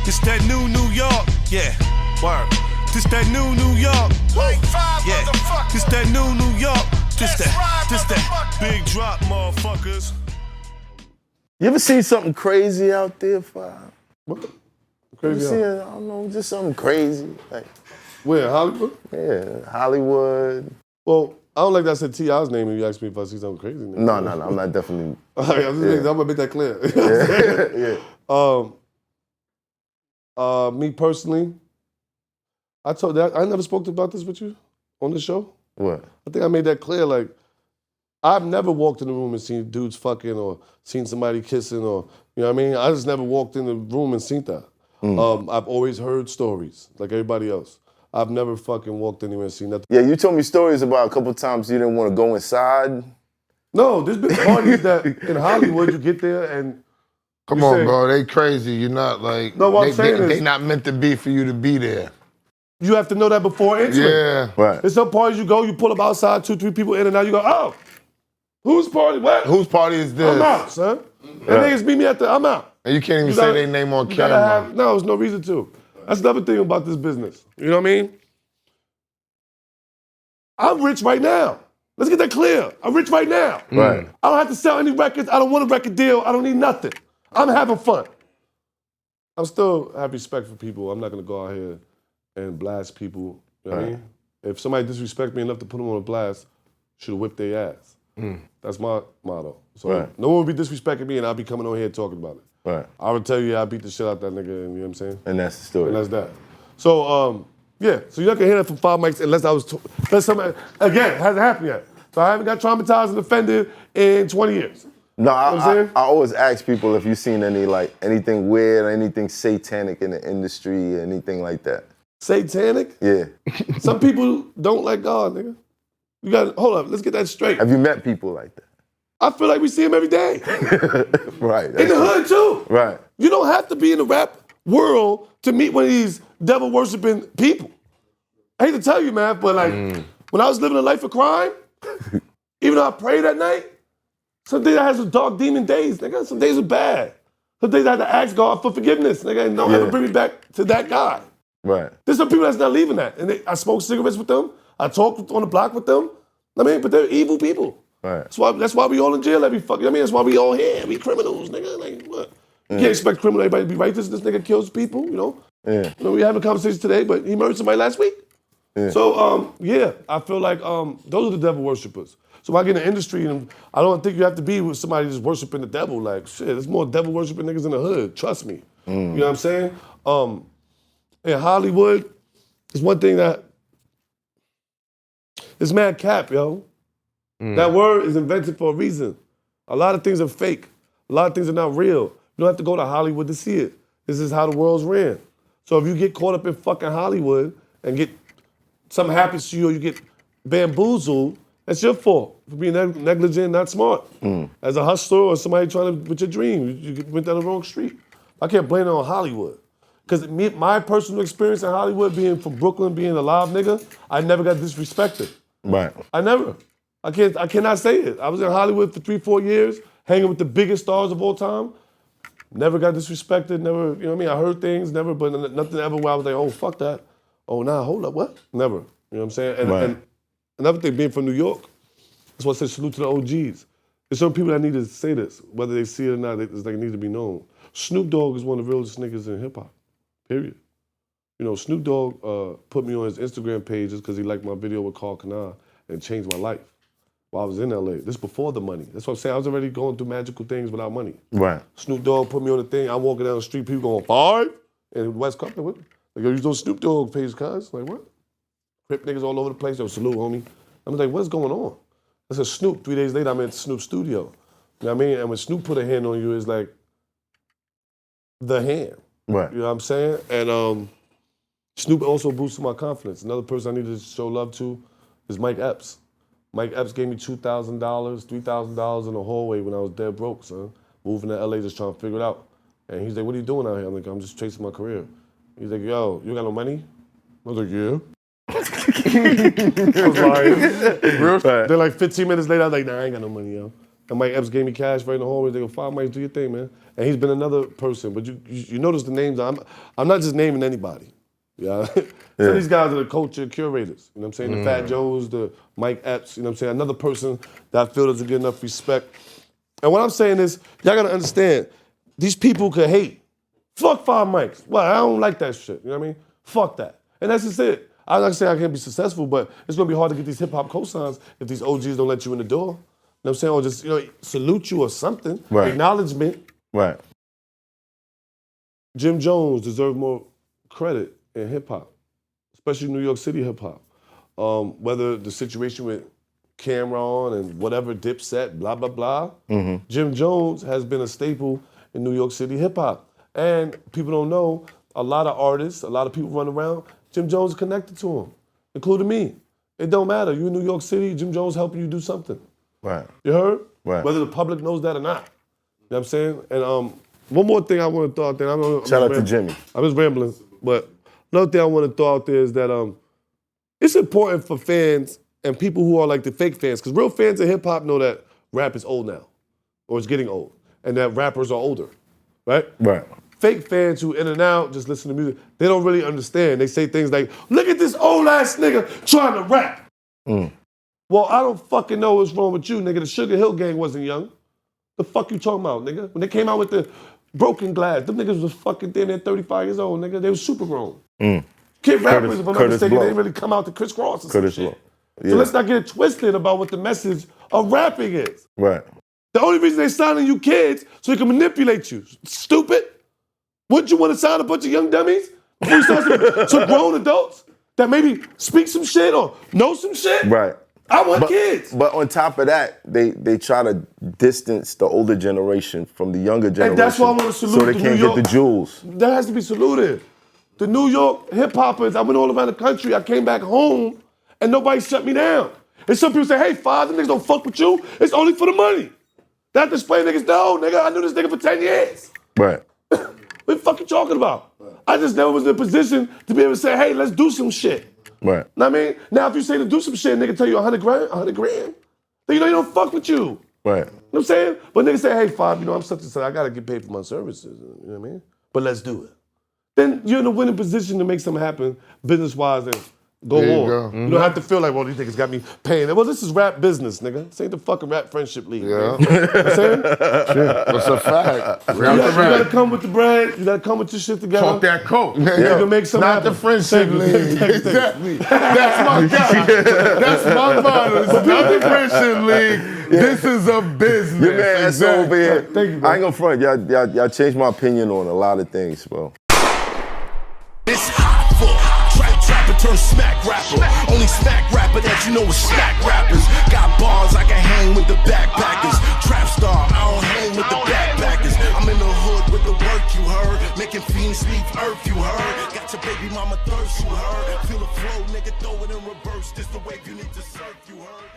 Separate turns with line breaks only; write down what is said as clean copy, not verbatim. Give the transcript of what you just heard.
This that new York, yeah, word. This that new York, yeah. This that new York, this that big drop, motherfuckers.
You ever seen something crazy out there, Five?
What?
Crazy? I don't know, just something crazy. Like,
where, Hollywood?
Yeah, Hollywood.
Well, I don't like that I said T.I.'s name and you asked me if I see something crazy.
No, I'm not definitely.
I'm gonna make that clear. Me personally, I told that I never spoke about this with you on the show.
What?
I think I made that clear. Like, I've never walked in the room and seen dudes fucking or seen somebody kissing or, you know what I mean? I just never walked in the room and seen that. I've always heard stories like everybody else. I've never fucking walked anywhere and seen nothing.
Yeah, you told me stories about a couple times you didn't want to go inside.
No, there's been parties that in Hollywood you get there and
Come on, bro, they crazy. You're not like,
no, what I'm saying is,
they not meant to be for you to be there.
You have to know that before entering.
Yeah.
Right.
There's some parties you go, you pull up outside, 2, 3 people in and out, you go, oh, whose party, what?
Whose party is this?
I'm out, son. And niggas meet me at I'm out.
And you can't even say their name on camera.
No, there's no reason to. That's another thing about this business. You know what I mean? I'm rich right now. Let's get that clear. I'm rich right now.
Right.
I don't have to sell any records. I don't want a record deal. I don't need nothing. I'm having fun. I'm still have respect for people. I'm not gonna go out here and blast people. You know what I mean? If somebody disrespect me enough to put them on a blast, should have whipped their ass. That's my motto. So no one will be disrespecting me and I'll be coming on here talking about it.
Right.
I would tell you I beat the shit out that nigga, and you know what I'm saying?
And that's the story.
And that's that. So, yeah, so you're not gonna hear that from 5 mics unless unless somebody, again, hasn't happened yet. So I haven't got traumatized and offended in 20 years.
No,
you know
I always ask people if you've seen anything weird, anything satanic in the industry, anything like that.
Satanic?
Yeah.
Some people don't like God, nigga. You gotta, hold up, let's get that straight.
Have you met people like that?
I feel like we see them every day.
Right.
In the hood, too.
Right.
You don't have to be in the rap world to meet one of these devil-worshiping people. I hate to tell you, man, but like, when I was living a life of crime, even though I prayed at night, some days I had some dark demon days, nigga. Some days were bad. Some days I had to ask God for forgiveness, nigga, and don't ever bring me back to that guy.
Right.
There's some people that's not leaving that. And I smoke cigarettes with them. I talk on the block with them. I mean, but they're evil people.
Right.
That's why we all in jail every fucking, I mean, that's why we all here. We criminals, nigga. Like, what? You can't expect everybody to be righteous. This nigga kills people, you know?
Yeah.
You know, we had a conversation today, but he murdered somebody last week.
Yeah.
So, yeah, I feel like those are the devil worshipers. So when I get in the industry, and I don't think you have to be with somebody just worshiping the devil. Like, shit, there's more devil worshiping niggas in the hood. Trust me. You know what I'm saying? In Hollywood, there's one thing that it's mad cap, yo. That word is invented for a reason. A lot of things are fake. A lot of things are not real. You don't have to go to Hollywood to see it. This is how the world's ran. So if you get caught up in fucking Hollywood and get something happens to you or you get bamboozled, that's your fault for being negligent and not smart. As a hustler or somebody trying to, with your dream, you went down the wrong street. I can't blame it on Hollywood. Because my personal experience in Hollywood, being from Brooklyn, being a live nigga, I never got disrespected.
Right.
I never. I cannot say it. I was in Hollywood for 3-4 years, hanging with the biggest stars of all time. Never got disrespected, never, you know what I mean? I heard things, never, but nothing ever where I was like, oh, fuck that. Oh, nah, hold up, what? Never. You know what I'm saying? And another thing, being from New York, that's why I said salute to the OGs. There's some people that need to say this, whether they see it or not, it's like it needs to be known. Snoop Dogg is one of the realest niggas in hip hop, period. You know, Snoop Dogg put me on his Instagram pages because he liked my video with Carl Kanai and changed my life while I was in LA. This before the money. That's what I'm saying. I was already going through magical things without money.
Right.
Snoop Dogg put me on the thing. I'm walking down the street, people going, 5? And West Coast, like, what? Like, yo, you know Snoop Dogg page, cuz? Like, what? Crip niggas all over the place. Yo, salute, homie. I'm like, what's going on? I said, Snoop. 3 days later, I'm at Snoop's studio. You know what I mean? And when Snoop put a hand on you, it's like the hand.
Right.
You know what I'm saying? And Snoop also boosted my confidence. Another person I need to show love to is Mike Epps. Mike Epps gave me $2,000, $3,000 in the hallway when I was dead broke, son. Moving to LA, just trying to figure it out. And he's like, what are you doing out here? I'm like, I'm just chasing my career. He's like, yo, you got no money? I was like, yeah. I was lying. They're like 15 minutes later, I was like, nah, I ain't got no money, yo. And Mike Epps gave me cash right in the hallway. They go, "Fine, Mike, do your thing, man." And he's been another person. But you notice the names. I'm not just naming anybody. Yeah. Some of these guys are the culture curators. You know what I'm saying? The Fat Joes, the Mike Epps. You know what I'm saying? Another person that I feel doesn't get enough respect. And what I'm saying is, y'all gotta understand, these people could hate. Fuck 5 mics. Well, I don't like that shit. You know what I mean? Fuck that. And that's just it. I'm not saying I can't be successful, but it's gonna be hard to get these hip hop cosigns if these OGs don't let you in the door. You know what I'm saying? Or just, salute you or something.
Right.
Acknowledgement.
Right.
Jim Jones deserved more credit in hip hop, especially New York City hip hop. Whether the situation with Cameron and whatever, Dipset, blah, blah, blah. Jim Jones has been a staple in New York City hip hop. And people don't know, a lot of artists, a lot of people run around, Jim Jones is connected to him, including me. It don't matter. You in New York City, Jim Jones helping you do something.
Right.
You heard?
Right.
Whether the public knows that or not. You know what I'm saying? And one more thing I want to throw out there.
Shout out to Jimmy.
I'm just rambling, but another thing I want to throw out there is that it's important for fans and people who are like the fake fans, because real fans of hip hop know that rap is old now, or it's getting old, and that rappers are older, right?
Right.
Fake fans who in and out just listen to music, they don't really understand. They say things like, "Look at this old ass nigga trying to rap." Well, I don't fucking know what's wrong with you, nigga. The Sugar Hill Gang wasn't young. The fuck you talking about, nigga? When they came out with the Broken Glass, them niggas was fucking damn near 35 years old, nigga. They was super grown. Kid rappers, if I'm not mistaken, they didn't really come out to crisscross or some shit.
Yeah.
So let's not get it twisted about what the message of rapping is.
Right.
The only reason they signing you kids so they can manipulate you. Stupid. Wouldn't you want to sign a bunch of young dummies before you sign some grown adults that maybe speak some shit or know some shit?
Right.
I want kids.
But on top of that, they try to distance the older generation from the younger generation.
And that's why I want to salute
so they
the
can't
New York.
get the jewels.
That has to be saluted. The New York hip hoppers, I went all around the country. I came back home and nobody shut me down. And some people say, "Hey, father, niggas don't fuck with you. It's only for the money." That display niggas, no, nigga, I knew this nigga for 10 years.
Right.
What the fuck you talking about? I just never was in a position to be able to say, "Hey, let's do some shit."
Right.
Know what I mean? Now, if you say to do some shit, nigga tell you 100 grand, then you know you don't fuck with you.
Right.
You know what I'm saying? But niggas say, "Hey, Fob, I'm such and such, I gotta get paid for my services." You know what I mean? But let's do it. Then you're in a winning position to make something happen business-wise and go
There you
on.
go.
You don't have to feel like, "Well, these niggas got me paying." Well, this is rap business, nigga. This ain't the fucking rap friendship league.
Yeah.
Man. You know what I'm saying?
That's a fact.
You gotta come with the bread. You gotta come with your shit together.
Talk that coke.
You can make something
Not
happen.
the friendship
Thank you.
league. Exactly. That's my guy. That's my motto. It's not the friendship league. This is a business.
Your man ESSO over here.
Thank you, bro.
I ain't gonna front. Y'all changed my opinion on a lot of things, bro.
It's Hoffa, trapper turn smack rapper. Only smack rapper that you know is smack rappers. Got bars, I can hang with the backpackers. Trap star, I don't hang with the backpackers. I'm in the hood with the work, you heard. Making fiends leave earth, you heard. Got your baby mama thirst, you heard. Feel the flow, nigga, throw it in reverse. This the wave you need to surf, you heard.